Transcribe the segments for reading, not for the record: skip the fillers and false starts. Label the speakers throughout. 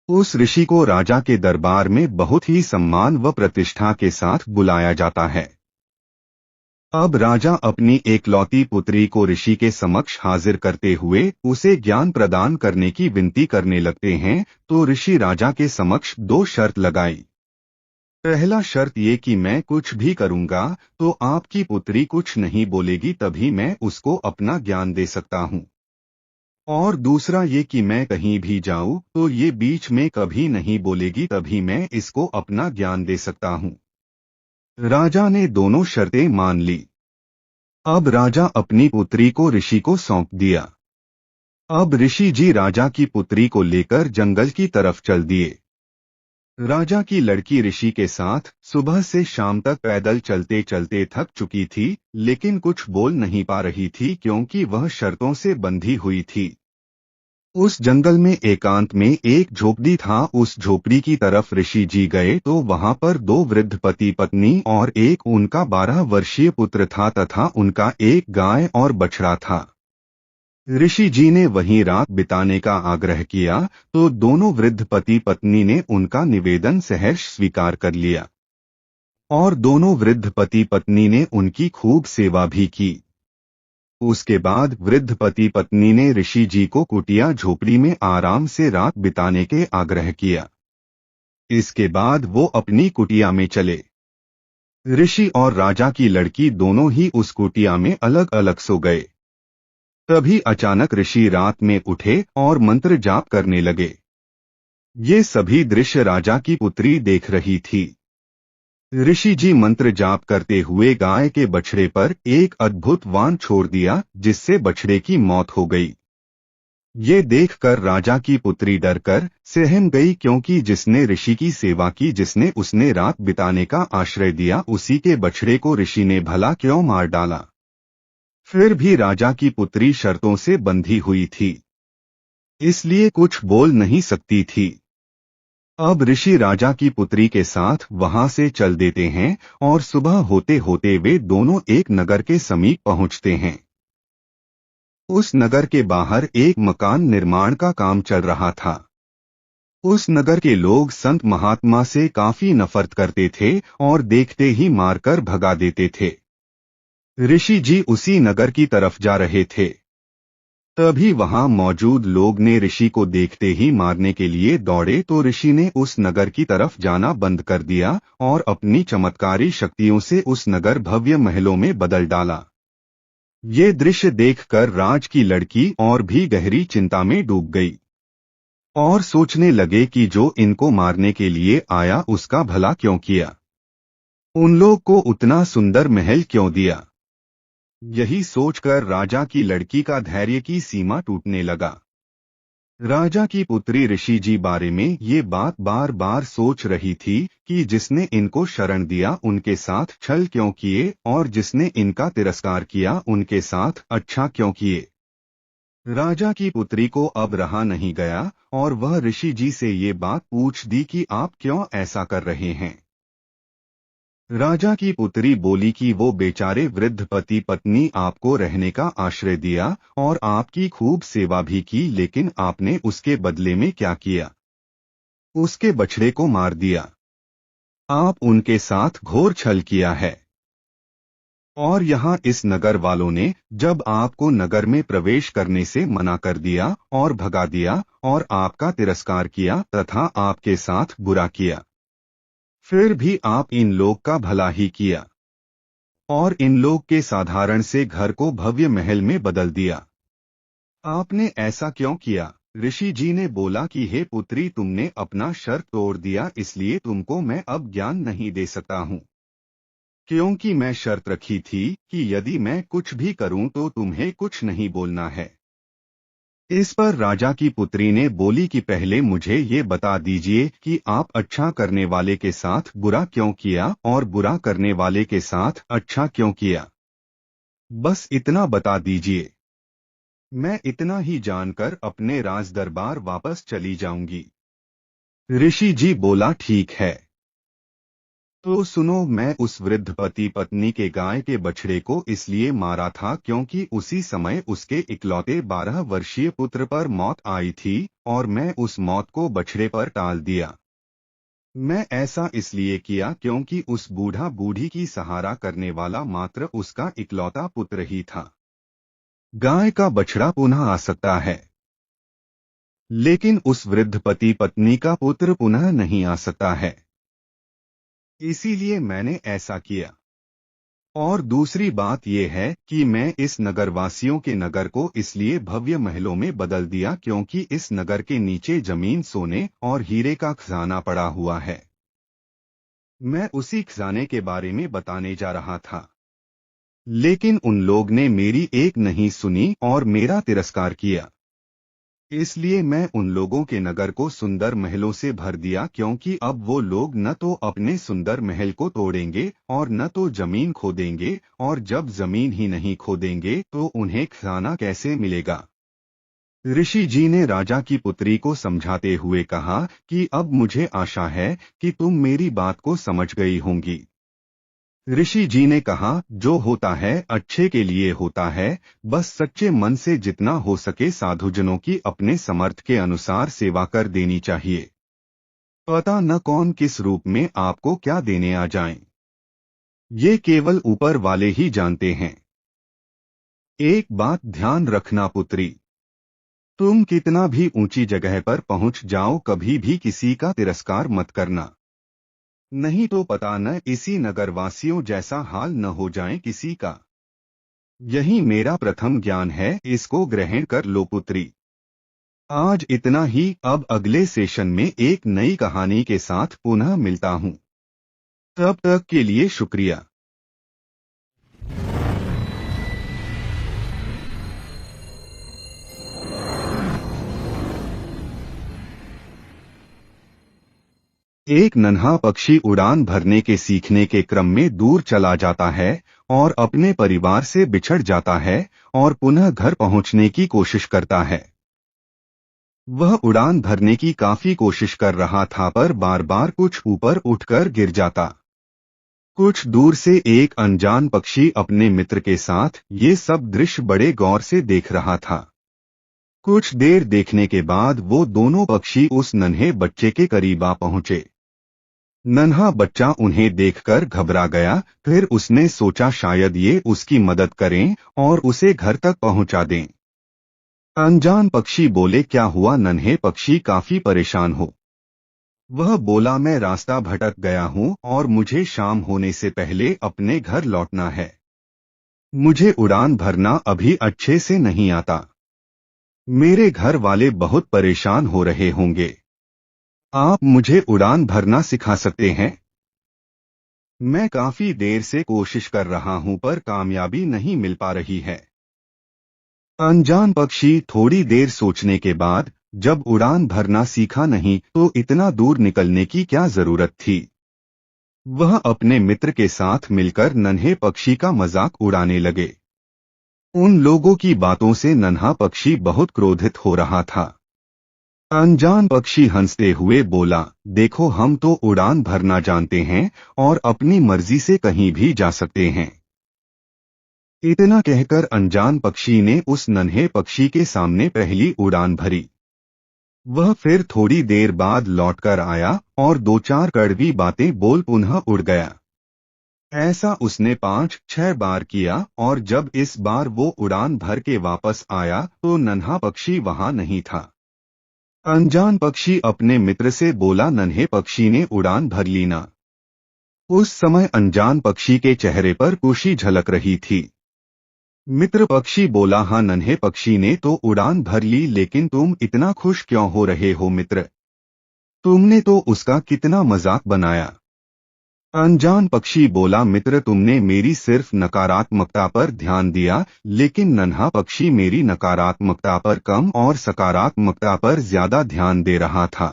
Speaker 1: उस ऋषि को राजा के दरबार में बहुत ही सम्मान व प्रतिष्ठा के साथ बुलाया जाता है। अब राजा अपनी एकलौती पुत्री को ऋषि के समक्ष हाजिर करते हुए उसे ज्ञान प्रदान करने की विनती करने लगते हैं, तो ऋषि राजा के समक्ष दो शर्त लगाई। पहला शर्त ये कि मैं कुछ भी करूंगा तो आपकी पुत्री कुछ नहीं बोलेगी, तभी मैं उसको अपना ज्ञान दे सकता हूँ। और दूसरा ये कि मैं कहीं भी जाऊं तो ये बीच में कभी नहीं बोलेगी, तभी मैं इसको अपना ज्ञान दे सकता हूँ। राजा ने दोनों शर्तें मान ली। अब राजा अपनी पुत्री को ऋषि को सौंप दिया। अब ऋषि जी राजा की पुत्री को लेकर जंगल की तरफ चल दिए। राजा की लड़की ऋषि के साथ सुबह से शाम तक पैदल चलते चलते थक चुकी थी, लेकिन कुछ बोल नहीं पा रही थी क्योंकि वह शर्तों से बंधी हुई थी। उस जंगल में एकांत में एक झोपड़ी था। उस झोपड़ी की तरफ ऋषि जी गए तो वहां पर दो वृद्ध पति पत्नी और एक उनका 12 वर्षीय पुत्र था तथा उनका एक गाय और बछड़ा था। ऋषि जी ने वहीं रात बिताने का आग्रह किया तो दोनों वृद्ध पति पत्नी ने उनका निवेदन सहर्ष स्वीकार कर लिया और दोनों वृद्ध पति पत्नी ने उनकी खूब सेवा भी की। उसके बाद वृद्ध पति पत्नी ने ऋषि जी को कुटिया झोपड़ी में आराम से रात बिताने के आग्रह किया। इसके बाद वो अपनी कुटिया में चले। ऋषि और राजा की लड़की दोनों ही उस कुटिया में अलग अलग सो गए। तभी अचानक ऋषि रात में उठे और मंत्र जाप करने लगे। ये सभी दृश्य राजा की पुत्री देख रही थी। ऋषि जी मंत्र जाप करते हुए गाय के बछड़े पर एक अद्भुत वाण छोड़ दिया, जिससे बछड़े की मौत हो गई। ये देखकर राजा की पुत्री डरकर सहम गई, क्योंकि जिसने ऋषि की सेवा की, जिसने उसने रात बिताने का आश्रय दिया, उसी के बछड़े को ऋषि ने भला क्यों मार डाला। फिर भी राजा की पुत्री शर्तों से बंधी हुई थी, इसलिए कुछ बोल नहीं सकती थी। अब ऋषि राजा की पुत्री के साथ वहां से चल देते हैं और सुबह होते होते वे दोनों एक नगर के समीप पहुंचते हैं। उस नगर के बाहर एक मकान निर्माण का काम चल रहा था। उस नगर के लोग संत महात्मा से काफी नफरत करते थे और देखते ही मारकर भगा देते थे। ऋषि जी उसी नगर की तरफ जा रहे थे। तभी वहां मौजूद लोग ने ऋषि को देखते ही मारने के लिए दौड़े, तो ऋषि ने उस नगर की तरफ जाना बंद कर दिया और अपनी चमत्कारी शक्तियों से उस नगर भव्य महलों में बदल डाला। ये दृश्य देखकर राज की लड़की और भी गहरी चिंता में डूब गई और सोचने लगे कि जो इनको मारने के लिए आया उसका भला क्यों किया, उन लोग को उतना सुंदर महल क्यों दिया। यही सोचकर राजा की लड़की का धैर्य की सीमा टूटने लगा। राजा की पुत्री ऋषि जी बारे में ये बात बार बार सोच रही थी कि जिसने इनको शरण दिया उनके साथ छल क्यों किए, और जिसने इनका तिरस्कार किया उनके साथ अच्छा क्यों किए। राजा की पुत्री को अब रहा नहीं गया और वह ऋषि जी से ये बात पूछ दी कि आप क्यों ऐसा कर रहे हैं। राजा की पुत्री बोली कि वो बेचारे वृद्ध पति पत्नी आपको रहने का आश्रय दिया और आपकी खूब सेवा भी की, लेकिन आपने उसके बदले में क्या किया, उसके बछड़े को मार दिया। आप उनके साथ घोर छल किया है। और यहाँ इस नगर वालों ने जब आपको नगर में प्रवेश करने से मना कर दिया और भगा दिया और आपका तिरस्कार किया तथा आपके साथ बुरा किया, फिर भी आप इन लोग का भला ही किया और इन लोग के साधारण से घर को भव्य महल में बदल दिया। आपने ऐसा क्यों किया। ऋषि जी ने बोला कि हे पुत्री, तुमने अपना शर्त तोड़ दिया, इसलिए तुमको मैं अब ज्ञान नहीं दे सकता हूँ, क्योंकि मैं शर्त रखी थी कि यदि मैं कुछ भी करूं तो तुम्हें कुछ नहीं बोलना है। इस पर राजा की पुत्री ने बोली कि पहले मुझे ये बता दीजिए कि आप अच्छा करने वाले के साथ बुरा क्यों किया और बुरा करने वाले के साथ अच्छा क्यों किया। बस इतना बता दीजिए। मैं इतना ही जानकर अपने राज दरबार वापस चली जाऊंगी। ऋषि जी बोला ठीक है। तो सुनो, मैं उस वृद्ध पति पत्नी के गाय के बछड़े को इसलिए मारा था क्योंकि उसी समय उसके इकलौते 12 वर्षीय पुत्र पर मौत आई थी और मैं उस मौत को बछड़े पर टाल दिया। मैं ऐसा इसलिए किया क्योंकि उस बूढ़ा बूढ़ी की सहारा करने वाला मात्र उसका इकलौता पुत्र ही था। गाय का बछड़ा पुनः आ सकता है, लेकिन उस वृद्ध पति पत्नी का पुत्र पुनः नहीं आ सकता है। इसीलिए मैंने ऐसा किया। और दूसरी बात यह है कि मैं इस नगरवासियों के नगर को इसलिए भव्य महलों में बदल दिया क्योंकि इस नगर के नीचे जमीन सोने और हीरे का खजाना पड़ा हुआ है। मैं उसी खजाने के बारे में बताने जा रहा था, लेकिन उन लोग ने मेरी एक नहीं सुनी और मेरा तिरस्कार किया। इसलिए मैं उन लोगों के नगर को सुंदर महलों से भर दिया क्योंकि अब वो लोग न तो अपने सुंदर महल को तोड़ेंगे और न तो जमीन खोदेंगे, और जब जमीन ही नहीं खोदेंगे तो उन्हें खजाना कैसे मिलेगा। ऋषि जी ने राजा की पुत्री को समझाते हुए कहा कि अब मुझे आशा है कि तुम मेरी बात को समझ गई होंगी। ऋषि जी ने कहा, जो होता है अच्छे के लिए होता है, बस सच्चे मन से जितना हो सके साधुजनों की अपने समर्थ के अनुसार सेवा कर देनी चाहिए। पता न कौन किस रूप में आपको क्या देने आ जाएं। ये केवल ऊपर वाले ही जानते हैं। एक बात ध्यान रखना पुत्री, तुम कितना भी ऊंची जगह पर पहुंच जाओ, कभी भी किसी का तिरस्कार मत करना। नहीं तो पता न इसी नगरवासियों जैसा हाल न हो जाए किसी का। यही मेरा प्रथम ज्ञान है, इसको ग्रहण कर लो पुत्री। आज इतना ही, अब अगले सेशन में एक नई कहानी के साथ पुनः मिलता हूँ। तब तक के लिए शुक्रिया। एक नन्हा पक्षी उड़ान भरने के सीखने के क्रम में दूर चला जाता है और अपने परिवार से बिछड़ जाता है और पुनः घर पहुंचने की कोशिश करता है। वह उड़ान भरने की काफी कोशिश कर रहा था पर बार बार कुछ ऊपर उठकर गिर जाता। कुछ दूर से एक अनजान पक्षी अपने मित्र के साथ ये सब दृश्य बड़े गौर से देख रहा था। कुछ देर देखने के बाद वो दोनों पक्षी उस नन्हे बच्चे के करीब आ पहुंचे। नन्हा बच्चा उन्हें देखकर घबरा गया, फिर उसने सोचा शायद ये उसकी मदद करें और उसे घर तक पहुंचा दें। अनजान पक्षी बोले, क्या हुआ नन्हे पक्षी काफी परेशान हो। वह बोला, मैं रास्ता भटक गया हूँ और मुझे शाम होने से पहले अपने घर लौटना है। मुझे उड़ान भरना अभी अच्छे से नहीं आता। मेरे घर वाले बहुत परेशान हो रहे होंगे। आप मुझे उड़ान भरना सिखा सकते हैं? मैं काफी देर से कोशिश कर रहा हूं पर कामयाबी नहीं मिल पा रही है। अनजान पक्षी थोड़ी देर सोचने के बाद, जब उड़ान भरना सीखा नहीं तो इतना दूर निकलने की क्या जरूरत थी। वह अपने मित्र के साथ मिलकर नन्हे पक्षी का मजाक उड़ाने लगे। उन लोगों की बातों से नन्हा पक्षी बहुत क्रोधित हो रहा था। अनजान पक्षी हंसते हुए बोला, देखो हम तो उड़ान भरना जानते हैं और अपनी मर्जी से कहीं भी जा सकते हैं। इतना कहकर अनजान पक्षी ने उस नन्हे पक्षी के सामने पहली उड़ान भरी। वह फिर थोड़ी देर बाद लौटकर आया और दो चार कड़वी बातें बोल पुनः उड़ गया। ऐसा उसने 5-6 बार किया और जब इस बार वो उड़ान भर के वापस आया तो नन्हा पक्षी वहां नहीं था। अनजान पक्षी अपने मित्र से बोला, नन्हे पक्षी ने उड़ान भर ली ना। उस समय अनजान पक्षी के चेहरे पर खुशी झलक रही थी। मित्र पक्षी बोला, हाँ नन्हे पक्षी ने तो उड़ान भर ली, लेकिन तुम इतना खुश क्यों हो रहे हो मित्र? तुमने तो उसका कितना मजाक बनाया। अनजान पक्षी बोला, मित्र तुमने मेरी सिर्फ नकारात्मकता पर ध्यान दिया, लेकिन नन्हा पक्षी मेरी नकारात्मकता पर कम और सकारात्मकता पर ज्यादा ध्यान दे रहा था।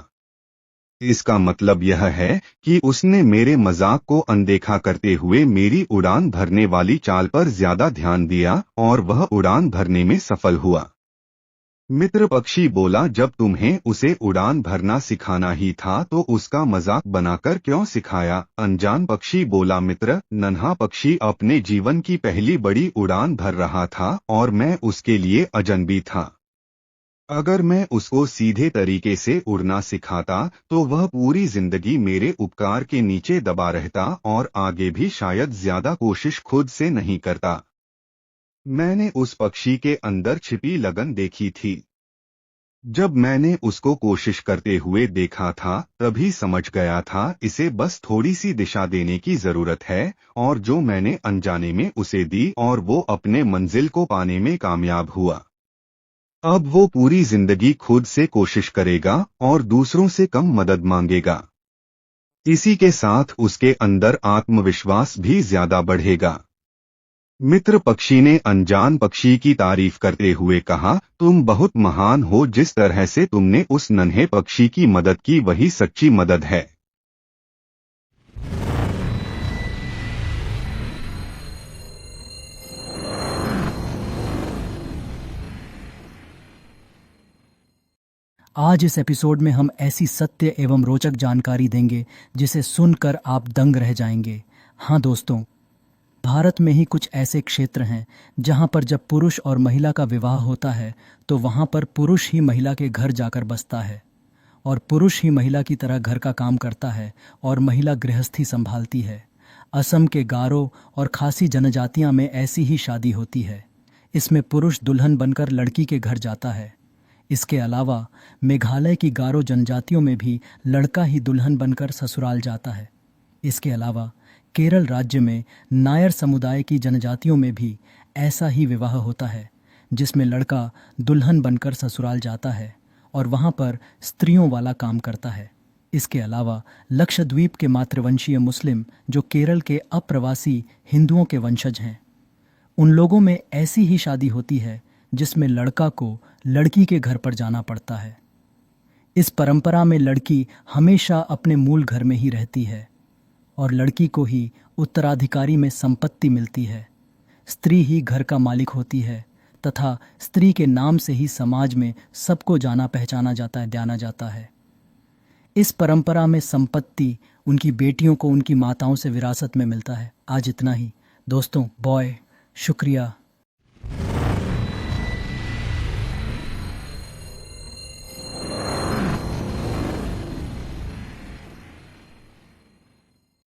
Speaker 1: इसका मतलब यह है कि उसने मेरे मजाक को अनदेखा करते हुए मेरी उड़ान भरने वाली चाल पर ज्यादा ध्यान दिया और वह उड़ान भरने में सफल हुआ। मित्र पक्षी बोला, जब तुम्हें उसे उड़ान भरना सिखाना ही था तो उसका मजाक बनाकर क्यों सिखाया। अनजान पक्षी बोला, मित्र, नन्हा पक्षी अपने जीवन की पहली बड़ी उड़ान भर रहा था और मैं उसके लिए अजनबी था। अगर मैं उसको सीधे तरीके से उड़ना सिखाता तो वह पूरी जिंदगी मेरे उपकार के नीचे दबा रहता और आगे भी शायद ज्यादा कोशिश खुद से नहीं करता। मैंने उस पक्षी के अंदर छिपी लगन देखी थी। जब मैंने उसको कोशिश करते हुए देखा था तभी समझ गया था इसे बस थोड़ी सी दिशा देने की जरूरत है, और जो मैंने अनजाने में उसे दी और वो अपने मंजिल को पाने में कामयाब हुआ। अब वो पूरी जिंदगी खुद से कोशिश करेगा और दूसरों से कम मदद मांगेगा। इसी के साथ उसके अंदर आत्मविश्वास भी ज्यादा बढ़ेगा। मित्र पक्षी ने अनजान पक्षी की तारीफ करते हुए कहा, तुम बहुत महान हो, जिस तरह से तुमने उस नन्हे पक्षी की मदद की वही सच्ची मदद है।
Speaker 2: आज इस एपिसोड में हम ऐसी सत्य एवं रोचक जानकारी देंगे जिसे सुनकर आप दंग रह जाएंगे। हाँ दोस्तों, भारत में ही कुछ ऐसे क्षेत्र हैं जहाँ पर जब पुरुष और महिला का विवाह होता है तो वहाँ पर पुरुष ही महिला के घर जाकर बसता है और पुरुष ही महिला की तरह घर का काम करता है और महिला गृहस्थी संभालती है। असम के गारो और खासी जनजातियाँ में ऐसी ही शादी होती है। इसमें पुरुष दुल्हन बनकर लड़की के घर जाता है। इसके अलावा मेघालय की गारो जनजातियों में भी लड़का ही दुल्हन बनकर ससुराल जाता है। इसके अलावा केरल राज्य में नायर समुदाय की जनजातियों में भी ऐसा ही विवाह होता है जिसमें लड़का दुल्हन बनकर ससुराल जाता है और वहाँ पर स्त्रियों वाला काम करता है। इसके अलावा लक्षद्वीप के मातृवंशीय मुस्लिम जो केरल के अप्रवासी हिंदुओं के वंशज हैं, उन लोगों में ऐसी ही शादी होती है जिसमें लड़का को लड़की के घर पर जाना पड़ता है। इस परंपरा में लड़की हमेशा अपने मूल घर में ही रहती है और लड़की को ही उत्तराधिकारी में संपत्ति मिलती है। स्त्री ही घर का मालिक होती है तथा स्त्री के नाम से ही समाज में सबको जाना जाता है। इस परंपरा में संपत्ति उनकी बेटियों को उनकी माताओं से विरासत में मिलता है। आज इतना ही दोस्तों, बॉय, शुक्रिया।